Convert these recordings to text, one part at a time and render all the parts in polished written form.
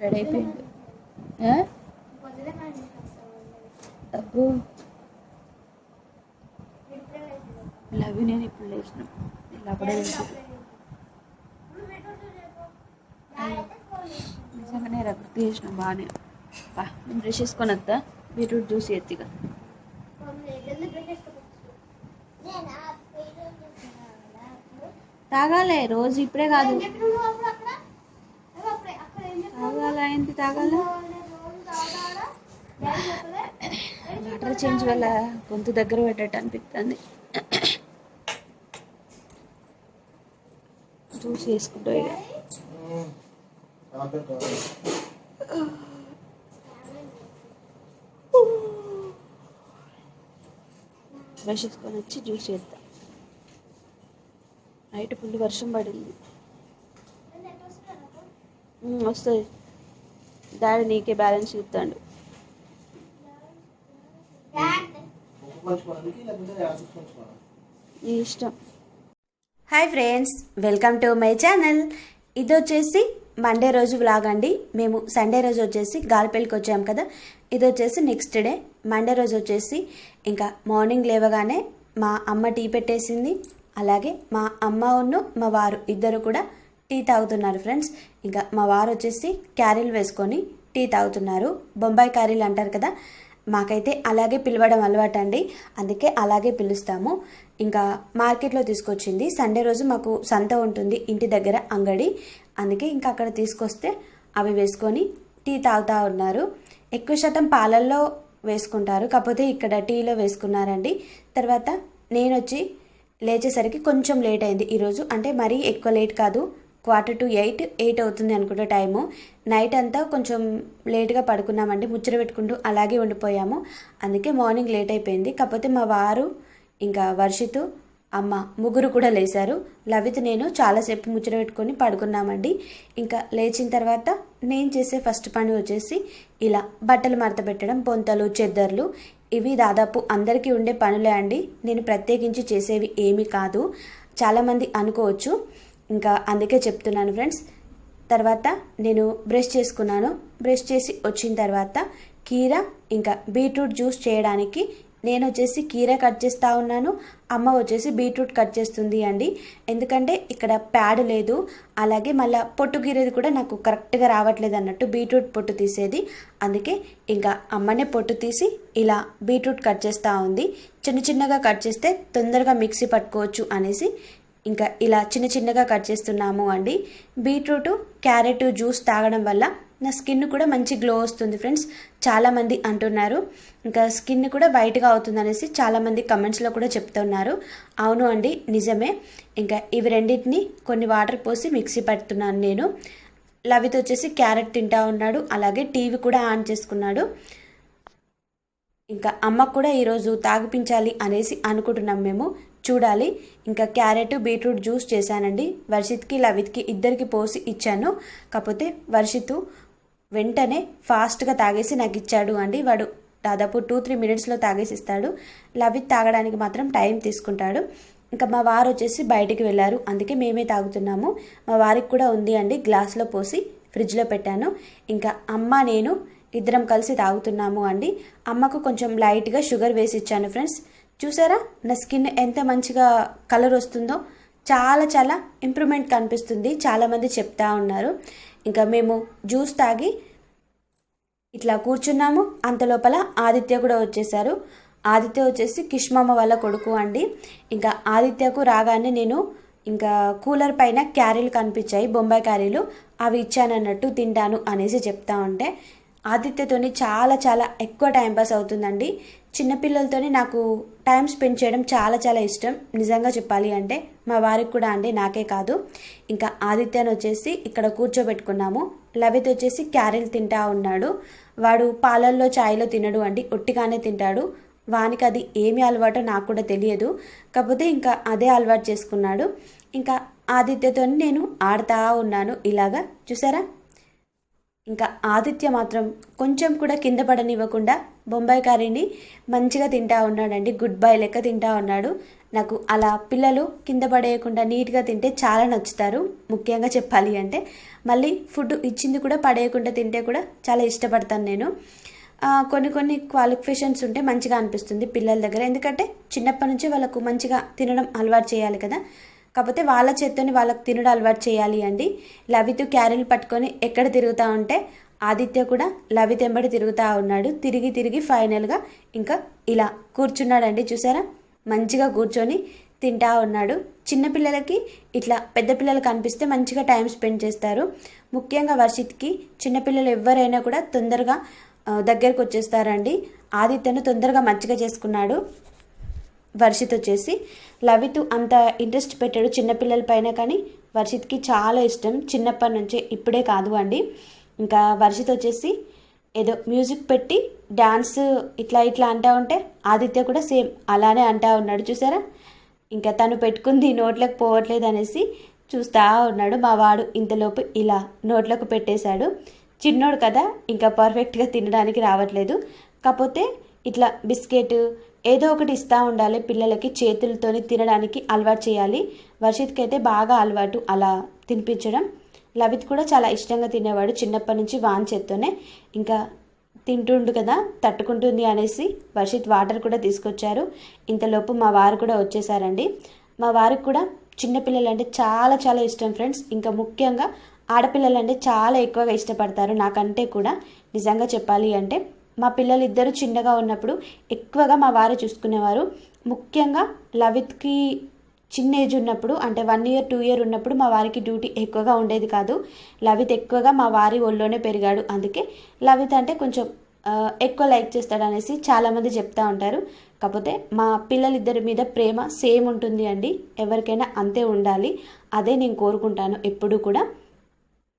Ready అయిపోయింది. అబ్బో love నేను ఇప్పుడు లేచిన ఇలా అప్పుడే నిజంగానే గుర్తు చేసిన బాగానే. నేను బ్రష్ చేసుకొని వస్తా. బీట్రూట్ జ్యూస్ ఎత్తిగా తాగాలే రోజు, ఇప్పుడే కాదు తాగాల. ఏంటి తాగాల? వాటర్ చేంజ్ వల్ల గొంతు దగ్గర పెట్టట్టు అనిపిస్తుంది. జ్యూస్ వేసుకుంటా ఇక. బ్రష్ చేసుకొని వచ్చి జ్యూస్ చేస్తా. నైట్ ఫుల్ వర్షం పడింది. వస్తుంది. డాడీ నీకే బ్యాలెన్స్ చూస్తాడు. నీ ఇష్టం. Hi friends, welcome to my channel. ఇది వచ్చేసి మండే రోజు వ్లాగ్ అండి. మేము సండే రోజు వచ్చేసి గాలిపల్లికి వచ్చాము కదా. ఇది వచ్చేసి నెక్స్ట్ డే మండే రోజు వచ్చేసి ఇంకా మార్నింగ్ లేవగానే మా అమ్మ టీ పెట్టేసింది. అలాగే మా అమ్మ మా వారు ఇద్దరు కూడా టీ తాగుతున్నారు ఫ్రెండ్స్. ఇంకా మా వారు వచ్చేసి క్యారీలు వేసుకొని టీ తాగుతున్నారు. బొంబాయి క్యారీలు అంటారు కదా, మాకైతే అలాగే పిలవడం అలవాటు అండి, అందుకే అలాగే పిలుస్తాము. ఇంకా మార్కెట్లో తీసుకొచ్చింది. సండే రోజు మాకు సంత ఉంటుంది ఇంటి దగ్గర అంగడి, అందుకే ఇంకా అక్కడ తీసుకొస్తే అవి వేసుకొని టీ తాగుతూ ఉన్నారు. ఎక్కువ శాతం పాలల్లో వేసుకుంటారు, కాకపోతే ఇక్కడ టీలో వేసుకున్నారండి. తర్వాత నేను వచ్చి లేచేసరికి కొంచెం లేట్ అయింది ఈరోజు. అంటే మరీ ఎక్కువ లేట్ కాదు, 7:45 అవుతుంది అనుకుంటా టైము. నైట్ అంతా కొంచెం లేట్గా పడుకున్నామండి, ముచ్చట పెట్టుకుంటూ అలాగే ఉండిపోయాము. అందుకే మార్నింగ్ లేట్ అయిపోయింది. కాకపోతే మా వారు ఇంకా వర్షిత్ అమ్మ ముగ్గురు కూడా లేచారు. లవిత్ నేను చాలాసేపు ముచ్చట పెట్టుకొని పడుకున్నామండి. ఇంకా లేచిన తర్వాత నేను చేసే ఫస్ట్ పని వచ్చేసి ఇలా బట్టలు మడత పెట్టడం, పొంతలు చెద్దర్లు. ఇవి దాదాపు అందరికీ ఉండే పనులే అండి, నేను ప్రత్యేకించి చేసేవి ఏమీ కాదు. చాలామంది అనుకోవచ్చు, ఇంకా అందుకే చెప్తున్నాను ఫ్రెండ్స్. తర్వాత నేను బ్రష్ చేసుకున్నాను. బ్రష్ చేసి వచ్చిన తర్వాత కీర ఇంకా బీట్రూట్ జ్యూస్ చేయడానికి నేను వచ్చేసి కీర కట్ చేస్తూ ఉన్నాను. అమ్మ వచ్చేసి బీట్రూట్ కట్ చేస్తుంది అండి. ఎందుకంటే ఇక్కడ ప్యాడ్ లేదు, అలాగే మళ్ళీ పొట్టు గీరేది కూడా నాకు కరెక్ట్గా రావట్లేదు అన్నట్టు బీట్రూట్ పొట్టు తీసేది. అందుకే ఇంకా అమ్మనే పొట్టు తీసి ఇలా బీట్రూట్ కట్ చేస్తూ ఉంది. చిన్న చిన్నగా కట్ చేస్తే తొందరగా మిక్సీ పట్టుకోవచ్చు అనేసి ఇంకా ఇలా చిన్న చిన్నగా కట్ చేస్తున్నాము అండి. బీట్రూట్ క్యారెట్ జ్యూస్ తాగడం వల్ల నా స్కిన్ కూడా మంచి గ్లో వస్తుంది ఫ్రెండ్స్, చాలామంది అంటున్నారు. ఇంకా స్కిన్ కూడా వైట్గా అవుతుంది అనేసి చాలామంది కమెంట్స్లో కూడా చెప్తున్నారు. అవును అండి, నిజమే. ఇంకా ఇవి రెండింటిని కొన్ని వాటర్ పోసి మిక్సీ పడుతున్నాను నేను. లవిత్ వచ్చేసి క్యారెట్ తింటా ఉన్నాడు, అలాగే టీవీ కూడా ఆన్ చేసుకున్నాడు. ఇంకా అమ్మకు కూడా ఈరోజు తాగిపించాలి అనేసి అనుకుంటున్నాం మేము, చూడాలి. ఇంకా క్యారెట్ బీట్రూట్ జ్యూస్ చేశానండి. వర్షిత్కి లవిత్కి ఇద్దరికి పోసి ఇచ్చాను. కాకపోతే వర్షిత్ వెంటనే ఫాస్ట్గా తాగేసి నాకు ఇచ్చాడు అండి. వాడు దాదాపు 2-3 మినిట్స్లో తాగేసి ఇస్తాడు. లవిత్ తాగడానికి మాత్రం టైం తీసుకుంటాడు. ఇంకా మా వారు వచ్చేసి బయటికి వెళ్ళారు, అందుకే మేమే తాగుతున్నాము. మా వారికి కూడా ఉంది అండి, గ్లాస్లో పోసి ఫ్రిడ్జ్లో పెట్టాను. ఇంకా అమ్మ నేను ఇద్దరం కలిసి తాగుతున్నాము అండి. అమ్మకు కొంచెం లైట్గా షుగర్ వేసి ఇచ్చాను ఫ్రెండ్స్. చూసారా నా స్కిన్ ఎంత మంచిగా కలర్ వస్తుందో, చాలా చాలా ఇంప్రూవ్మెంట్ కనిపిస్తుంది, చాలామంది చెప్తా ఉన్నారు. ఇంకా మేము జ్యూస్ తాగి ఇట్లా కూర్చున్నాము. అంత లోపల ఆదిత్య కూడా వచ్చేసారు. ఆదిత్య వచ్చేసి కిష్మమ్మ వాళ్ళ కొడుకు అండి. ఇంకా ఆదిత్యకు రాగానే నేను ఇంకా కూలర్ పైన క్యారీలు కనిపించాయి, బొంబాయి క్యారీలు, అవి ఇచ్చానన్నట్టు తింటాను అనేసి చెప్తా ఉంటే ఆదిత్యతోని చాలా చాలా ఎక్కువ టైంపాస్ అవుతుందండి. చిన్నపిల్లలతోని నాకు టైం స్పెండ్ చేయడం చాలా చాలా ఇష్టం, నిజంగా చెప్పాలి అంటే. మా వారికి కూడా అండి, నాకే కాదు. ఇంకా ఆదిత్యను వచ్చేసి ఇక్కడ కూర్చోబెట్టుకున్నాము. లవిత్ వచ్చేసి క్యారెల్ తింటా ఉన్నాడు. వాడు పాలల్లో ఛాయ్లో తినడు అండి, ఒట్టిగానే తింటాడు. వానికి అది ఏమి అలవాటో నాకు కూడా తెలియదు, కాకపోతే ఇంకా అదే అలవాటు చేసుకున్నాడు. ఇంకా ఆదిత్యతో నేను ఆడుతూ ఉన్నాను ఇలాగా, చూసారా. ఇంకా ఆదిత్య మాత్రం కొంచెం కూడా కింద పడనివ్వకుండా బొంబాయి కర్రీని మంచిగా తింటా ఉన్నాడండి, గుడ్ బాయ్ లెక్క తింటా ఉన్నాడు. నాకు అలా పిల్లలు కింద పడేయకుండా నీట్గా తింటే చాలా నచ్చుతారు. ముఖ్యంగా చెప్పాలి అంటే మళ్ళీ ఫుడ్ ఇచ్చింది కూడా పడేయకుండా తింటే కూడా చాలా ఇష్టపడతాను నేను. కొన్ని క్వాలిఫికేషన్స్ ఉంటే మంచిగా అనిపిస్తుంది పిల్లల దగ్గర, ఎందుకంటే చిన్నప్పటి నుంచి వాళ్ళకు మంచిగా తినడం అలవాటు చేయాలి కదా. కాకపోతే వాళ్ళ చేత్తోని వాళ్ళకి తినడం అలవాటు చేయాలి అండి. లవిత్ క్యారీలు పట్టుకొని ఎక్కడ తిరుగుతూ ఉంటే ఆదిత్య కూడా లవిత్ ఎంబడి తిరుగుతూ ఉన్నాడు. తిరిగి ఫైనల్గా ఇంకా ఇలా కూర్చున్నాడండి. చూసారా, మంచిగా కూర్చొని తింటా ఉన్నాడు. చిన్నపిల్లలకి ఇట్లా పెద్ద పిల్లలు కనిపిస్తే మంచిగా టైం స్పెండ్ చేస్తారు. ముఖ్యంగా వర్షిత్కి చిన్నపిల్లలు ఎవరైనా కూడా తొందరగా దగ్గరకు వచ్చేస్తారండి. ఆదిత్యను తొందరగా మచ్చిగా చేసుకున్నాడు. వర్షిత్ వచ్చేసి లవిత్ అంత ఇంట్రెస్ట్ పెట్టాడు చిన్నపిల్లల పైన, కానీ వర్షిత్కి చాలా ఇష్టం చిన్నప్పటి నుంచే, ఇప్పుడే కాదు అండి. ఇంకా వర్షిత్ వచ్చేసి ఏదో మ్యూజిక్ పెట్టి డ్యాన్స్ ఇట్లా అంటా ఉంటే ఆదిత్య కూడా సేమ్ అలానే అంటా ఉన్నాడు. చూసారా, ఇంకా తను పెట్టుకుంది నోట్లోకి పోవట్లేదు అనేసి చూస్తూ ఉన్నాడు. మా వాడు ఇంతలోపు ఇలా నోట్లోకి పెట్టేశాడు. చిన్నోడు కదా, ఇంకా పర్ఫెక్ట్గా తినడానికి రావట్లేదు. కాకపోతే ఇట్లా బిస్కెట్ ఏదో ఒకటి ఇస్తూ ఉండాలి పిల్లలకి, చేతులతోని తినడానికి అలవాటు చేయాలి. వర్షిత్కి అయితే బాగా అలవాటు అలా తినిపించడం. లవిత్ కూడా చాలా ఇష్టంగా తినేవాడు చిన్నప్పటి నుంచి వాంచేత్తోనే. ఇంకా తింటుండు కదా, తట్టుకుంటుంది అనేసి వర్షిత్ వాటర్ కూడా తీసుకొచ్చారు. ఇంతలోపు మా వారు కూడా వచ్చేసారండి. మా వారికి కూడా చిన్నపిల్లలు అంటే చాలా ఇష్టం ఫ్రెండ్స్. ఇంకా ముఖ్యంగా ఆడపిల్లలు అంటే చాలా ఎక్కువగా ఇష్టపడతారు నాకంటే కూడా. నిజంగా చెప్పాలి అంటే మా పిల్లలు ఇద్దరు చిన్నగా ఉన్నప్పుడు ఎక్కువగా మా వారు చూసుకునేవారు. ముఖ్యంగా లవిత్కి చిన్న ఏజ్ ఉన్నప్పుడు, అంటే 1 year 2 year ఉన్నప్పుడు మా వారికి డ్యూటీ ఎక్కువగా ఉండేది కాదు. లవిత్ ఎక్కువగా మా వారి ఒళ్ళోనే పెరిగాడు. అందుకే లవిత్ అంటే కొంచెం ఎక్కువ లైక్ చేస్తాడు అనేసి చాలామంది చెప్తూ ఉంటారు. కాకపోతే మా పిల్లలిద్దరి మీద ప్రేమ సేమ్ ఉంటుంది అండి. ఎవరికైనా అంతే ఉండాలి, అదే నేను కోరుకుంటాను ఎప్పుడూ కూడా.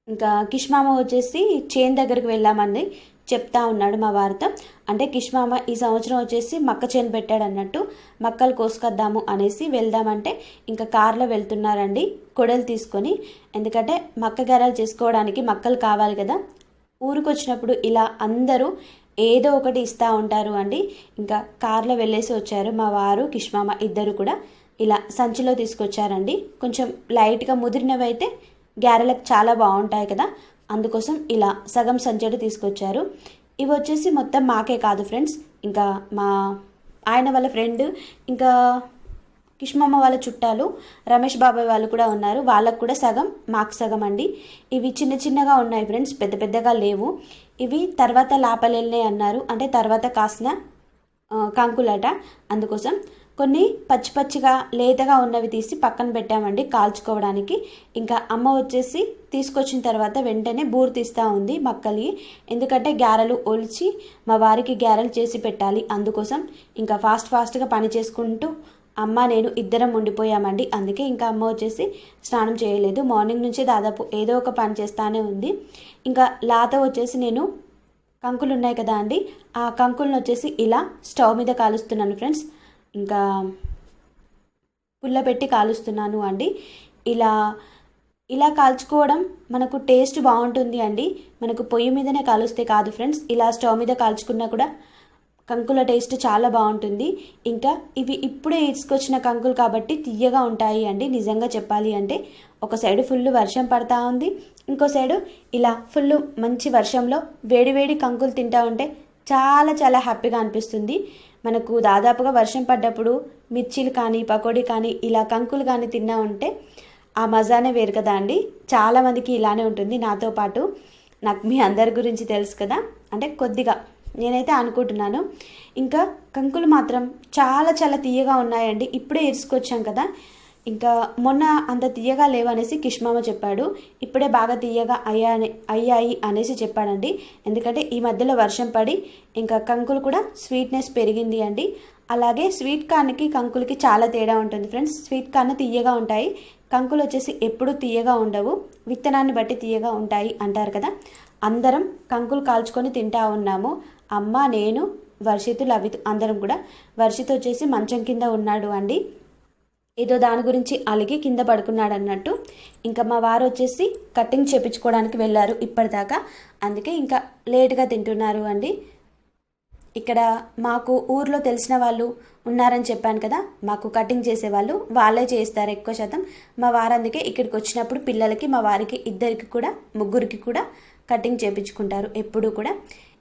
ఇంకా కిష్ మామ వచ్చేసి చేను దగ్గరికి వెళ్ళామని చెప్తా ఉన్నాడు మా వారితో. అంటే కిష్ మామ ఈ సంవత్సరం వచ్చేసి మక్క చేను పెట్టాడు అన్నట్టు, మక్కలు కోసుకొద్దాము అనేసి వెళ్దామంటే ఇంకా కార్లో వెళ్తున్నారండి కొడలు తీసుకొని. ఎందుకంటే మక్క గారాలు చేసుకోవడానికి మక్కలు కావాలి కదా. ఊరికి వచ్చినప్పుడు ఇలా అందరూ ఏదో ఒకటి ఇస్తూ ఉంటారు అండి. ఇంకా కార్లో వెళ్ళేసి వచ్చారు మా వారు కిష్ మామ ఇద్దరు కూడా. ఇలా సంచిలో తీసుకొచ్చారండి. కొంచెం లైట్గా ముదిరినవి అయితే గ్యారెలకు చాలా బాగుంటాయి కదా, అందుకోసం ఇలా సగం సంచడి తీసుకొచ్చారు. ఇవి వచ్చేసి మొత్తం మాకే కాదు ఫ్రెండ్స్, ఇంకా మా ఆయన వాళ్ళ ఫ్రెండ్, ఇంకా కిష్మమ్మ వాళ్ళ చుట్టాలు రమేష్ బాబాయ్ వాళ్ళు కూడా ఉన్నారు. వాళ్ళకు కూడా సగం మాకు సగం అండి. ఇవి చిన్నగా ఉన్నాయి ఫ్రెండ్స్, పెద్దగా లేవు. ఇవి తర్వాత లాపలెళ్ళినాయి అన్నారు, అంటే తర్వాత కాసిన కంకులట. అందుకోసం కొన్ని పచ్చిగా లేతగా ఉన్నవి తీసి పక్కన పెట్టామండి కాల్చుకోవడానికి. ఇంకా అమ్మ వచ్చేసి తీసుకొచ్చిన తర్వాత వెంటనే బూరు తీస్తూ ఉంది మక్కలి, ఎందుకంటే గ్యారెలు ఒలిచి మా వారికి గ్యారెలు చేసి పెట్టాలి. అందుకోసం ఇంకా ఫాస్ట్గా పని చేసుకుంటూ అమ్మ నేను ఇద్దరం ఉండిపోయామండి. అందుకే ఇంకా అమ్మ వచ్చేసి స్నానం చేయలేదు. మార్నింగ్ నుంచి దాదాపు ఏదో ఒక పని చేస్తానే ఉంది. ఇంకా లాత వచ్చేసి నేను కంకులు ఉన్నాయి కదా అండి, ఆ కంకులను వచ్చేసి ఇలా స్టవ్ మీద కాలుస్తున్నాను ఫ్రెండ్స్. ఇంకా పుల్ల పెట్టి కాలుస్తున్నాను అండి. ఇలా కాల్చుకోవడం మనకు టేస్ట్ బాగుంటుంది అండి. మనకు పొయ్యి మీదనే కాలుస్తే కాదు ఫ్రెండ్స్, ఇలా స్టవ్ మీద కాల్చుకున్నా కూడా కంకుల టేస్ట్ చాలా బాగుంటుంది. ఇంకా ఇవి ఇప్పుడే తీసుకొచ్చిన కంకులు కాబట్టి తీయగా ఉంటాయి అండి. నిజంగా చెప్పాలి అంటే ఒక సైడు ఫుల్ వర్షం పడతా ఉంది, ఇంకో సైడు ఇలా ఫుల్ మంచి వర్షంలో వేడి కంకులు తింటా ఉంటే చాలా హ్యాపీగా అనిపిస్తుంది. మనకు దాదాపుగా వర్షం పడ్డప్పుడు మిర్చీలు కానీ పకోడీ కానీ ఇలా కంకులు కానీ తిన్నా ఉంటే ఆ మజానే వేరు కదా అండి. చాలామందికి ఇలానే ఉంటుంది, నాతో పాటు. నాకు మీ అందరి గురించి తెలుసు కదా, అంటే కొద్దిగా నేనైతే అనుకుంటున్నాను. ఇంకా కంకులు మాత్రం చాలా తీయగా ఉన్నాయండి. ఇప్పుడే ఇరుసుకొచ్చాం కదా, ఇంకా మొన్న అంత తీయగా లేవనేసి కిష్మామ చెప్పాడు. ఇప్పుడే బాగా తీయగా అయ్యాయి అనేసి చెప్పాడండి. ఎందుకంటే ఈ మధ్యలో వర్షం పడి ఇంకా కంకులు కూడా స్వీట్నెస్ పెరిగింది అండి. అలాగే స్వీట్ కార్న్కి కంకులకి చాలా తేడా ఉంటుంది ఫ్రెండ్స్. స్వీట్ కార్న్ తీయగా ఉంటాయి, కంకులు వచ్చేసి ఎప్పుడూ తీయగా ఉండవు, విత్తనాన్ని బట్టి తీయగా ఉంటాయి అంటారు కదా. అందరం కంకులు కాల్చుకొని తింటా ఉన్నాము, అమ్మ, నేను, వర్షిత్, లవిత్ అందరం కూడా. వర్షిత్ వచ్చేసి మంచం కింద ఉన్నాడు అండి, ఏదో దాని గురించి అలిగి కింద పడుకున్నాడు అన్నట్టు. ఇంకా మా వారు వచ్చేసి కటింగ్ చేపించుకోవడానికి వెళ్ళారు ఇప్పటిదాకా, అందుకే ఇంకా లేట్గా తింటున్నారు అండి. ఇక్కడ మాకు ఊర్లో తెలిసిన వాళ్ళు ఉన్నారని చెప్పాను కదా, మాకు కటింగ్ చేసేవాళ్ళు వాళ్ళే చేస్తారు ఎక్కువ శాతం. మా వారు అందుకే ఇక్కడికి వచ్చినప్పుడు పిల్లలకి, మా వారికి ఇద్దరికి కూడా ముగ్గురికి కూడా కటింగ్ చేయించుకుంటారు ఎప్పుడు కూడా.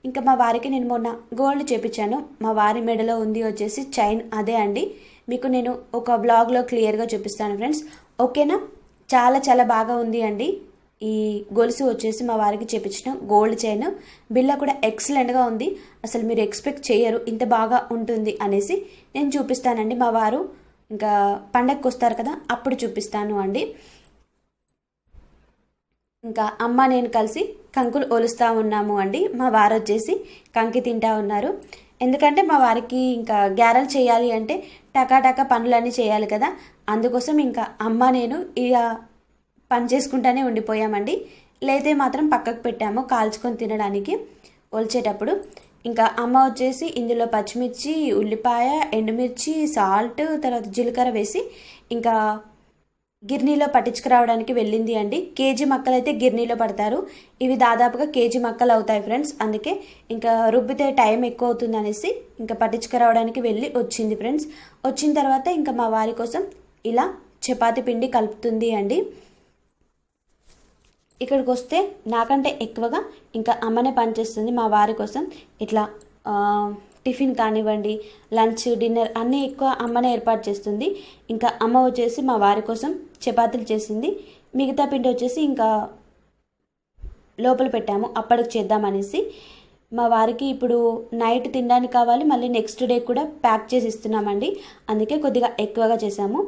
ఇంకా మా వారికి నేను మొన్న గోల్డ్ చేయించాను. మా వారి మెడలో ఉంది వచ్చేసి చైన్, అదే అండి. మీకు నేను ఒక వ్లాగ్లో క్లియర్గా చూపిస్తాను ఫ్రెండ్స్, ఓకేనా. చాలా చాలా బాగా ఉంది అండి. ఈ గొలుసు వచ్చేసి మా వారికి చేపించిన గోల్డ్ చైన్. బిల్ల కూడా ఎక్సలెంట్గా ఉంది. అసలు మీరు ఎక్స్పెక్ట్ చేయరు ఇంత బాగా ఉంటుంది అనేసి. నేను చూపిస్తానండి. మా వారు ఇంకా పండగకి వస్తారు కదా, అప్పుడు చూపిస్తాను అండి. ఇంకా అమ్మ నేను కలిసి కంకులు ఒలుస్తూ ఉన్నాము అండి. మా వారు వచ్చేసి కంకి తింటా ఉన్నారు. ఎందుకంటే మా వారికి ఇంకా గ్యారెలు చేయాలి అంటే టకాటకా పనులన్నీ చేయాలి కదా, అందుకోసం ఇంకా అమ్మ నేను ఇక పని చేసుకుంటానే ఉండిపోయామండి. లేతే మాత్రం పక్కకు పెట్టాము కాల్చుకొని తినడానికి ఒలిచేటప్పుడు. ఇంకా అమ్మ వచ్చేసి ఇందులో పచ్చిమిర్చి, ఉల్లిపాయ, ఎండుమిర్చి, సాల్ట్, తర్వాత జీలకర్ర వేసి ఇంకా గిర్నీలో పట్టించుకురావడానికి వెళ్ళింది అండి. కేజీ మక్కలు అయితే గిర్నీలో పడతారు. ఇవి దాదాపుగా కేజీ మక్కలు అవుతాయి ఫ్రెండ్స్. అందుకే ఇంకా రుబ్బితే టైం ఎక్కువ అవుతుంది అనేసి ఇంకా పట్టించుకురావడానికి వెళ్ళి వచ్చింది ఫ్రెండ్స్. వచ్చిన తర్వాత ఇంకా మా వారి కోసం ఇలా చపాతీ పిండి కలుపుతుంది అండి. ఇక్కడికి వస్తే నాకంటే ఎక్కువగా ఇంకా అమ్మనే పనిచేస్తుంది మా వారి కోసం. ఇట్లా టిఫిన్ కానివ్వండి, లంచ్, డిన్నర్ అన్నీ ఎక్కువ అమ్మనే ఏర్పాటు చేస్తుంది. ఇంకా అమ్మ వచ్చేసి మా వారి కోసం చపాతీలు చేసింది. మిగతా పిండి వచ్చేసి ఇంకా లోపల పెట్టాము అప్పటికి చేద్దామనేసి. మా వారికి ఇప్పుడు నైట్ తినడానికి కావాలి, మళ్ళీ నెక్స్ట్ డే కూడా ప్యాక్ చేసి ఇస్తున్నామండి. అందుకే కొద్దిగా ఎక్కువగా చేసాము.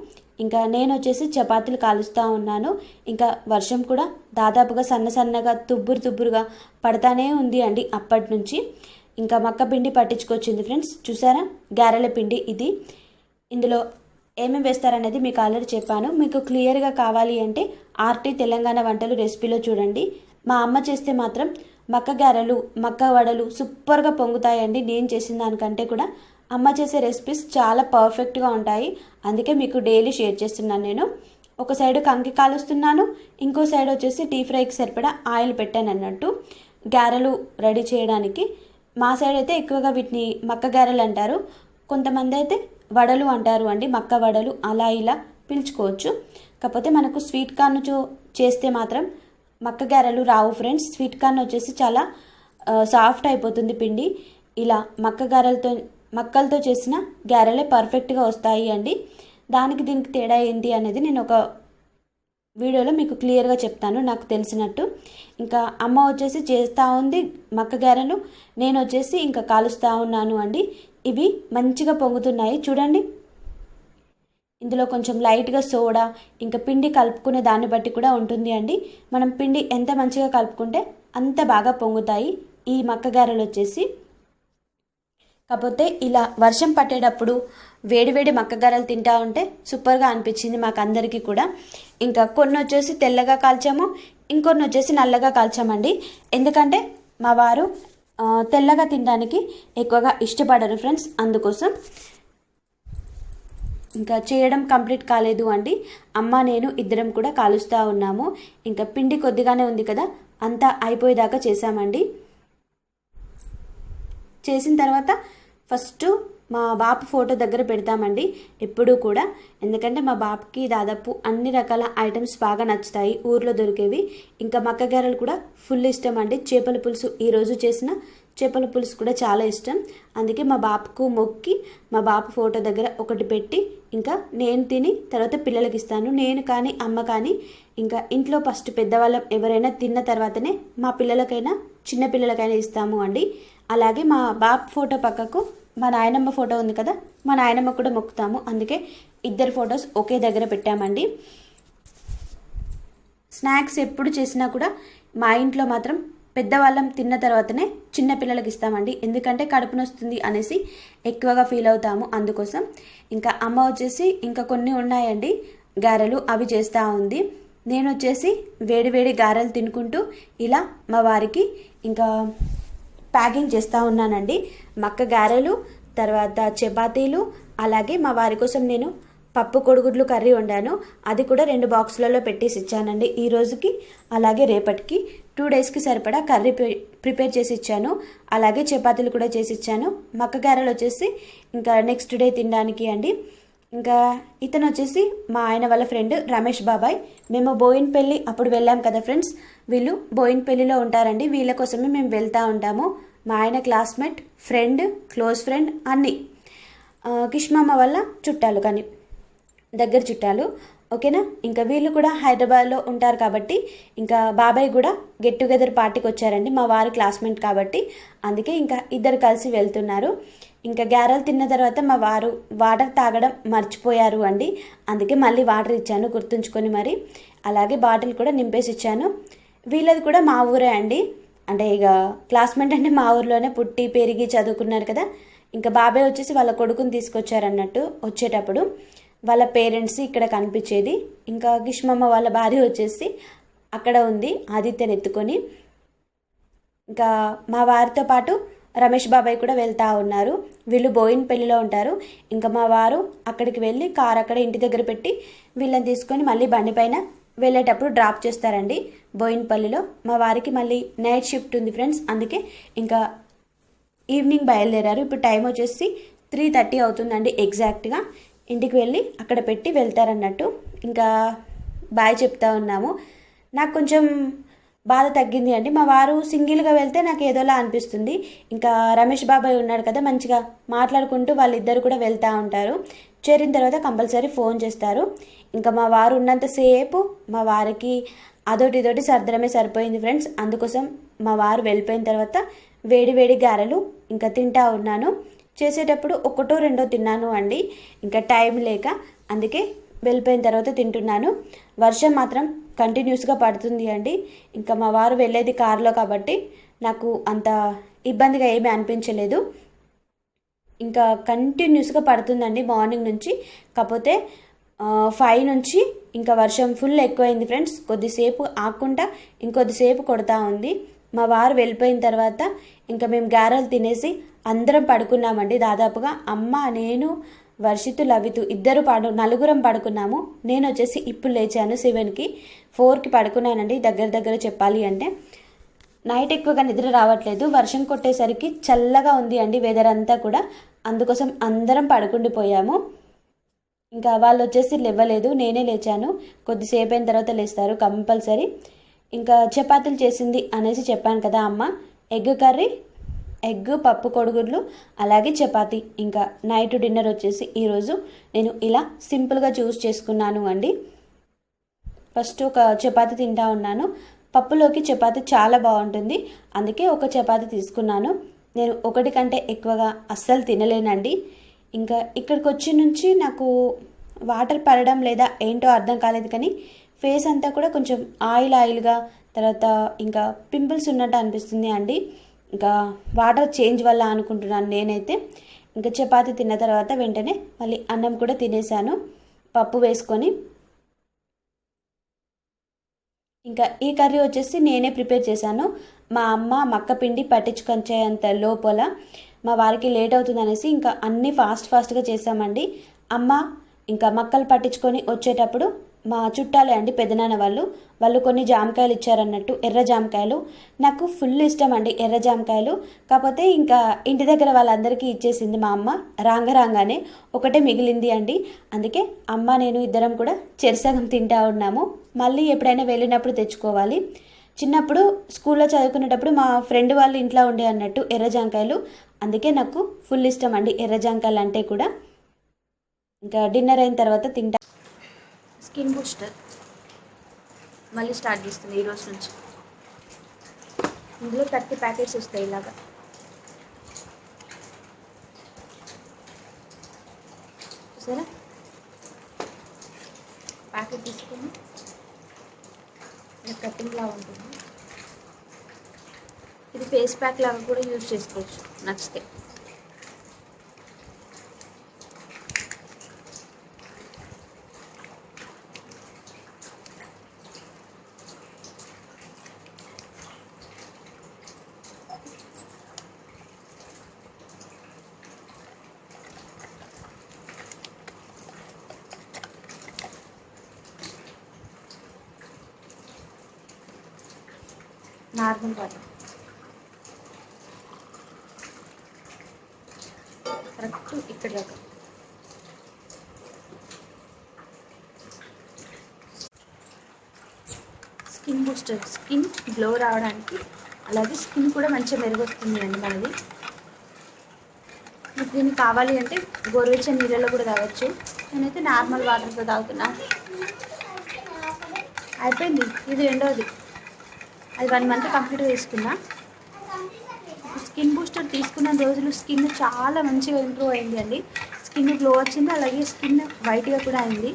ఇంకా నేను వచ్చేసి చపాతీలు కాలుస్తూ ఉన్నాను. ఇంకా వర్షం కూడా దాదాపుగా సన్నగా తుబ్బురుగా పడతానే ఉంది అండి అప్పటి నుంచి. ఇంకా మక్క పిండి పట్టించుకొచ్చింది ఫ్రెండ్స్. చూసారా, గారెల పిండి ఇది. ఇందులో ఏమేమి వేస్తారనేది మీకు ఆల్రెడీ చెప్పాను. మీకు క్లియర్గా కావాలి అంటే ఆర్టీ తెలంగాణ వంటలు రెసిపీలో చూడండి. మా అమ్మ చేస్తే మాత్రం మక్క గారెలు, మక్క వడలు సూపర్గా పొంగుతాయండి. నేను చేసిన దానికంటే కూడా అమ్మ చేసే రెసిపీస్ చాలా పర్ఫెక్ట్గా ఉంటాయి. అందుకే మీకు డైలీ షేర్ చేస్తున్నాను నేను. ఒక సైడ్ కంకి కాలుస్తున్నాను, ఇంకో సైడ్ వచ్చేసి డీప్ ఫ్రైకి సరిపడా ఆయిల్ పెట్టాను అన్నట్టు గారెలు రెడీ చేయడానికి. మా సైడ్ అయితే ఎక్కువగా వీటిని మక్క గారెలు అంటారు. కొంతమంది అయితే వడలు అంటారు అండి, మక్క వడలు, అలా ఇలా పిలుచుకోవచ్చు. కాకపోతే మనకు స్వీట్ కార్న్ చేస్తే మాత్రం మక్క గారెలు రావు ఫ్రెండ్స్. స్వీట్ కార్న్ వచ్చేసి చాలా సాఫ్ట్ అయిపోతుంది పిండి. ఇలా మక్కలతో చేసిన గారెలే పర్ఫెక్ట్గా వస్తాయి అండి. దానికి దీనికి తేడా ఏంటి అనేది నేను ఒక వీడియోలో మీకు క్లియర్గా చెప్తాను నాకు తెలిసినట్టు. ఇంకా అమ్మ వచ్చేసి చేస్తూ ఉంది మక్క గారెలు, నేను వచ్చేసి ఇంకా కాలుస్తూ ఉన్నాను అండి. ఇవి మంచిగా పొంగుతున్నాయి చూడండి. ఇందులో కొంచెం లైట్గా సోడా, ఇంకా పిండి కలుపుకునే దాన్ని బట్టి కూడా ఉంటుంది అండి. మనం పిండి ఎంత మంచిగా కలుపుకుంటే అంత బాగా పొంగుతాయి ఈ మక్క గారెలు వచ్చేసి. కాకపోతే ఇలా వర్షం పట్టేటప్పుడు వేడివేడి మక్క గారెలు తింటా ఉంటే సూపర్గా అనిపించింది మాకు అందరికీ కూడా. ఇంకా కొన్ని వచ్చేసి తెల్లగా కాల్చాము, ఇంకొన్ని వచ్చేసి నల్లగా కాల్చామండి. ఎందుకంటే మా వారు తెల్లగా తినడానికి ఎక్కువగా ఇష్టపడరు ఫ్రెండ్స్, అందుకోసం. ఇంకా చేయడం కంప్లీట్ కాలేదు అండి. అమ్మ నేను ఇద్దరం కూడా కాలుస్తూ ఉన్నాము. ఇంకా పిండి కొద్దిగానే ఉంది కదా, అంతా అయిపోయేదాకా చేసామండి. చేసిన తర్వాత ఫస్ట్ మా బాపు ఫోటో దగ్గర పెడతామండి ఎప్పుడూ కూడా. ఎందుకంటే మా బాపుకి దాదాపు అన్ని రకాల ఐటమ్స్ బాగా నచ్చుతాయి ఊర్లో దొరికేవి. ఇంకా మక్క గారెలు కూడా ఫుల్ ఇష్టం అండి. చేపల పులుసు, ఈరోజు చేసిన చేపల పులుసు కూడా చాలా ఇష్టం. అందుకే మా బాపుకు మొక్కి మా బాపు ఫోటో దగ్గర ఒకటి పెట్టి ఇంకా నేను తిని తర్వాత పిల్లలకి ఇస్తాను. నేను కానీ అమ్మ కానీ ఇంకా ఇంట్లో ఫస్ట్ పెద్దవాళ్ళం ఎవరైనా తిన్న తర్వాతనే మా పిల్లలకైనా చిన్న పిల్లలకైనా ఇస్తాము అండి. అలాగే మా బాపు ఫోటో పక్కకు మా నాయనమ్మ ఫోటో ఉంది కదా, మా నాయనమ్మ కూడా మొక్కుతాము. అందుకే ఇద్దరు ఫొటోస్ ఒకే దగ్గర పెట్టామండి. స్నాక్స్ ఎప్పుడు చేసినా కూడా మా ఇంట్లో మాత్రం పెద్దవాళ్ళం తిన్న తర్వాతనే చిన్న పిల్లలకి ఇస్తామండి. ఎందుకంటే కడుపు నొస్తుంది అనేసి ఎక్కువగా ఫీల్ అవుతాము, అందుకోసం. ఇంకా అమ్మ వచ్చేసి ఇంకా కొన్ని ఉన్నాయండి గారెలు, అవి చేస్తూ ఉంది. నేను వచ్చేసి వేడి గారెలు తినుకుంటూ ఇలా మా వారికి ఇంకా ప్యాకింగ్ చేస్తూ ఉన్నానండి. మక్క గారెలు, తర్వాత చపాతీలు, అలాగే మా వారి కోసం నేను పప్పు కొడుగుడ్లు కర్రీ వండాను. అది కూడా 2 బాక్సులలో పెట్టేసి ఇచ్చానండి ఈ రోజుకి, అలాగే రేపటికి 2 డేస్కి సరిపడా కర్రీ ప్రిపేర్ చేసి ఇచ్చాను. అలాగే చపాతీలు కూడా చేసి ఇచ్చాను. మక్క గారెలు వచ్చేసి ఇంకా నెక్స్ట్ డే తినడానికి అండి. ఇంకా ఇతను వచ్చేసి మా ఆయన వాళ్ళ ఫ్రెండ్ రమేష్ బాబాయ్. మేము బోయిన్పల్లి అప్పుడు వెళ్ళాం కదా ఫ్రెండ్స్, వీళ్ళు బోయిన్పల్లిలో ఉంటారండి. వీళ్ళ కోసమే మేము వెళ్తూ ఉంటాము. మా ఆయన క్లాస్మేట్, ఫ్రెండ్, క్లోజ్ ఫ్రెండ్ అన్నీ. కిష్మమ్మ వల్ల చుట్టాలు, కానీ దగ్గర చుట్టాలు. ఓకేనా. ఇంకా వీళ్ళు కూడా హైదరాబాద్లో ఉంటారు కాబట్టి ఇంకా బాబాయ్ కూడా గెట్ టుగెదర్ పార్టీకి వచ్చారండి. మా వారు క్లాస్మేట్ కాబట్టి అందుకే ఇంకా ఇద్దరు కలిసి వెళ్తున్నారు. ఇంకా గారెలు తిన్న తర్వాత మా వారు వాటర్ తాగడం మర్చిపోయారు అండి. అందుకే మళ్ళీ వాటర్ ఇచ్చాను గుర్తుంచుకొని మరి. అలాగే బాటిల్ కూడా నింపేసి ఇచ్చాను. వీళ్ళది కూడా మా ఊరే అండి. అంటే ఇక క్లాస్మేట్ అంటే మా ఊర్లోనే పుట్టి పెరిగి చదువుకున్నారు కదా. ఇంకా బాబాయ్ వచ్చేసి వాళ్ళ కొడుకుని తీసుకొచ్చారన్నట్టు. వచ్చేటప్పుడు వాళ్ళ పేరెంట్స్ ఇక్కడ కనిపించేది. ఇంకా కిష్మమ్మ వాళ్ళ భార్య వచ్చేసి అక్కడ ఉంది ఆదిత్యని ఎత్తుకొని. ఇంకా మా వారితో పాటు రమేష్ బాబాయ్ కూడా వెళ్తూ ఉన్నారు. వీళ్ళు బోయిన్పల్లిలో ఉంటారు. ఇంకా మా వారు అక్కడికి వెళ్ళి కార్ అక్కడ ఇంటి దగ్గర పెట్టి వీళ్ళని తీసుకొని మళ్ళీ బండి పైన వెళ్ళేటప్పుడు డ్రాప్ చేస్తారండి బోయిన్పల్లిలో. మా వారికి మళ్ళీ నైట్ షిఫ్ట్ ఉంది ఫ్రెండ్స్, అందుకే ఇంకా ఈవినింగ్ బయలుదేరారు. ఇప్పుడు టైం వచ్చేసి 3:30 అవుతుందండి ఎగ్జాక్ట్గా. ఇంటికి వెళ్ళి అక్కడ పెట్టి వెళ్తారన్నట్టు. ఇంకా బాయ్ చెప్తా ఉన్నాము. నాకు కొంచెం బాధ తగ్గింది అండి. మా వారు సింగిల్గా వెళ్తే నాకు ఏదోలా అనిపిస్తుంది. ఇంకా రమేష్ బాబాయ్ ఉన్నాడు కదా, మంచిగా మాట్లాడుకుంటూ వాళ్ళిద్దరు కూడా వెళ్తూ ఉంటారు. చేరిన తర్వాత కంపల్సరీ ఫోన్ చేస్తారు. ఇంకా మా వారు ఉన్నంతసేపు మా వారికి అదొకటి ఇదొకటి సర్దడమే సరిపోయింది ఫ్రెండ్స్. అందుకోసం మా వారు వెళ్ళిపోయిన తర్వాత వేడి వేడి గారెలు ఇంకా తింటా ఉన్నాను. చేసేటప్పుడు ఒకటో రెండో తిన్నాను అండి, ఇంకా టైం లేక, అందుకే వెళ్ళిపోయిన తర్వాత తింటున్నాను. వర్షం మాత్రం కంటిన్యూస్గా పడుతుంది అండి. ఇంకా మా వారు వెళ్ళేది కారులో కాబట్టి నాకు అంత ఇబ్బందిగా ఏమీ అనిపించలేదు. ఇంకా కంటిన్యూస్గా పడుతుందండి మార్నింగ్ నుంచి. కాకపోతే 5 నుంచి ఇంకా వర్షం ఫుల్ ఎక్కువైంది ఫ్రెండ్స్. కొద్దిసేపు ఆకుండా ఇంకొద్దిసేపు కొడతా ఉంది. మా వారు వెళ్ళిపోయిన తర్వాత ఇంకా మేము గారెలు తినేసి అందరం పడుకున్నామండి. దాదాపుగా అమ్మ, నేను, వర్షితు, లవితు ఇద్దరు నలుగురం పడుకున్నాము. నేను వచ్చేసి ఇప్పుడు లేచాను 7కి. 4కి పడుకున్నానండి దగ్గర చెప్పాలి అంటే. నైట్ ఎక్కువగా నిద్ర రావట్లేదు. వర్షం కొట్టేసరికి చల్లగా ఉంది అండి వెదర్ అంతా కూడా. అందుకోసం అందరం పడుకుండిపోయాము. ఇంకా వాళ్ళు వచ్చేసి లేవలేదు, నేనే లేచాను. కొద్దిసేపు అయిన తర్వాత లేస్తారు కంపల్సరీ. ఇంకా చపాతీలు చేసింది అనేసి చెప్పాను కదా అమ్మ. ఎగ్ కర్రీ, ఎగ్, పప్పు కొడుగుడ్లు, అలాగే చపాతీ. ఇంకా నైట్ డిన్నర్ వచ్చేసి ఈరోజు నేను ఇలా సింపుల్గా చూస్ చేసుకున్నాను అండి. ఫస్ట్ ఒక చపాతీ తింటా ఉన్నాను. పప్పులోకి చపాతీ చాలా బాగుంటుంది, అందుకే ఒక చపాతీ తీసుకున్నాను. నేను ఒకటి కంటే ఎక్కువగా అస్సలు తినలేనండి. ఇంకా ఇక్కడికి వచ్చి నుంచి నాకు వాటర్ పడడం లేదా ఏంటో అర్థం కాలేదు, కానీ ఫేస్ అంతా కూడా కొంచెం ఆయిల్గా, తర్వాత ఇంకా పింపుల్స్ ఉన్నట్టు అనిపిస్తుంది అండి. ఇంకా వాటర్ చేంజ్ వల్ల అనుకుంటున్నాను నేనైతే. ఇంకా చపాతీ తిన్న తర్వాత వెంటనే మళ్ళీ అన్నం కూడా తినేసాను పప్పు వేసుకొని. ఇంకా ఈ కర్రీ వచ్చేసి నేనే ప్రిపేర్ చేశాను. మా అమ్మ మక్క పిండి పట్టించుకొచ్చేంత లోపల మా వారికి లేట్ అవుతుంది అనేసి ఇంకా అన్నీ ఫాస్ట్గా చేసామండి. అమ్మ ఇంకా మక్కలు పట్టించుకొని వచ్చేటప్పుడు మా చుట్టాలే అండి, పెదనాన్న వాళ్ళు కొన్ని జామకాయలు ఇచ్చారన్నట్టు, ఎర్ర జామకాయలు. నాకు ఫుల్ ఇష్టం అండి ఎర్ర జామకాయలు. కాకపోతే ఇంకా ఇంటి దగ్గర వాళ్ళందరికీ ఇచ్చేసింది మా అమ్మ. రాగానే ఒకటే మిగిలింది అండి. అందుకే అమ్మ నేను ఇద్దరం కూడా చెరసగం తింటా ఉన్నాము. మళ్ళీ ఎప్పుడైనా వెళ్ళినప్పుడు తెచ్చుకోవాలి. చిన్నప్పుడు స్కూల్లో చదువుకునేటప్పుడు మా ఫ్రెండ్ వాళ్ళు ఇంట్లో ఉండే అన్నట్టు ఎర్ర జామకాయలు. అందుకే నాకు ఫుల్ ఇష్టం అండి ఎర్ర జామకాయలు అంటే కూడా. ఇంకా డిన్నర్ అయిన తర్వాత తింటా. స్కిన్ బూస్టర్ మళ్ళీ స్టార్ట్ చేస్తుంది ఈరోజు నుంచి. ఇందులో 30 ప్యాకెట్స్ వస్తాయి ఇలాగా. చూసారా, ప్యాకెట్ తీసుకొని కటింగ్ లాగా ఉంటుంది. ఇది ఫేస్ ప్యాక్ లాగా కూడా యూజ్ చేసుకోవచ్చు నచ్చితే. నార్మల్ వాటర్ కరెక్ట్ ఇక్కడ దాకా. స్కిన్ బూస్టర్, స్కిన్ గ్లో రావడానికి, అలాగే స్కిన్ కూడా మంచిగా మెరుగొస్తుంది అండి మనది. మీకు దీన్ని కావాలి అంటే గోరువెచ్చని నీళ్ళలో కూడా తాగొచ్చు. నేనైతే నార్మల్ వాటర్తో తాగుతున్నా. అయిపోయింది, ఇది రెండోది. అది 1 మంత్ కంప్లీట్గా తీసుకున్నా. స్కిన్ బూస్టర్ తీసుకున్న రోజులు స్కిన్ చాలా మంచిగా ఇంప్రూవ్ అయింది అండి. స్కిన్ గ్లో వచ్చింది, అలాగే స్కిన్ వైట్గా కూడా అయింది.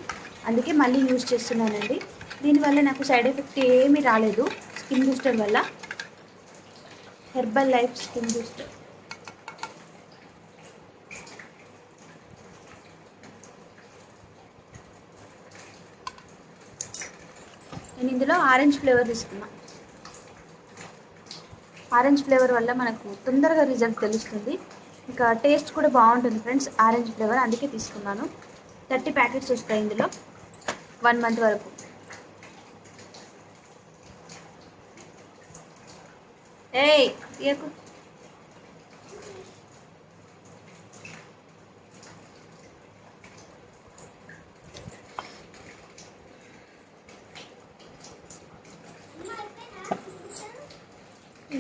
అందుకే మళ్ళీ యూజ్ చేస్తున్నానండి. దీనివల్ల నాకు సైడ్ ఎఫెక్ట్ ఏమీ రాలేదు. స్కిన్ బూస్టర్ వల్ల హెర్బల్ లైఫ్ స్కిన్ బూస్టర్. నేను ఇందులో ఆరెంజ్ ఫ్లేవర్ తీసుకున్నా. ఆరెంజ్ ఫ్లేవర్ వల్ల మనకు తొందరగా రిజల్ట్ తెలుస్తుంది, ఇంకా టేస్ట్ కూడా బాగుంటుంది ఫ్రెండ్స్. ఆరెంజ్ ఫ్లేవర్ అందుకే తీసుకున్నాను. 30 ప్యాకెట్స్ వస్తాయి ఇందులో 1 మంత్ వరకు. ఏయ్ తీయకు.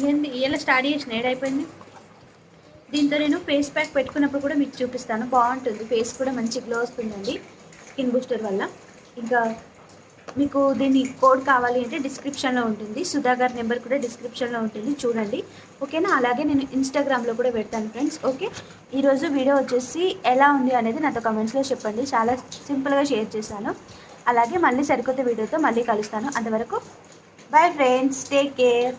ఏంది ఇలా స్టార్ట్ చేసిన ఏడైపోయింది. దీంతో నేను ఫేస్ ప్యాక్ పెట్టుకున్నప్పుడు కూడా మీకు చూపిస్తాను, బాగుంటుంది. ఫేస్ కూడా మంచి గ్లో వస్తుందండి స్కిన్ బూస్టర్ వల్ల. ఇంకా మీకు దీని కోడ్ కావాలి అంటే డిస్క్రిప్షన్లో ఉంటుంది. సుధాగర్ నెంబర్ కూడా డిస్క్రిప్షన్లో ఉంటుంది, చూడండి ఓకేనా. అలాగే నేను ఇన్స్టాగ్రామ్లో కూడా పెడతాను ఫ్రెండ్స్. ఓకే, ఈరోజు వీడియో వచ్చేసి ఎలా ఉంది అనేది నాతో కమెంట్స్లో చెప్పండి. చాలా సింపుల్గా షేర్ చేశాను. అలాగే మళ్ళీ సరికొత్త వీడియోతో మళ్ళీ కలుస్తాను. అంతవరకు బాయ్ ఫ్రెండ్స్, టేక్ కేర్.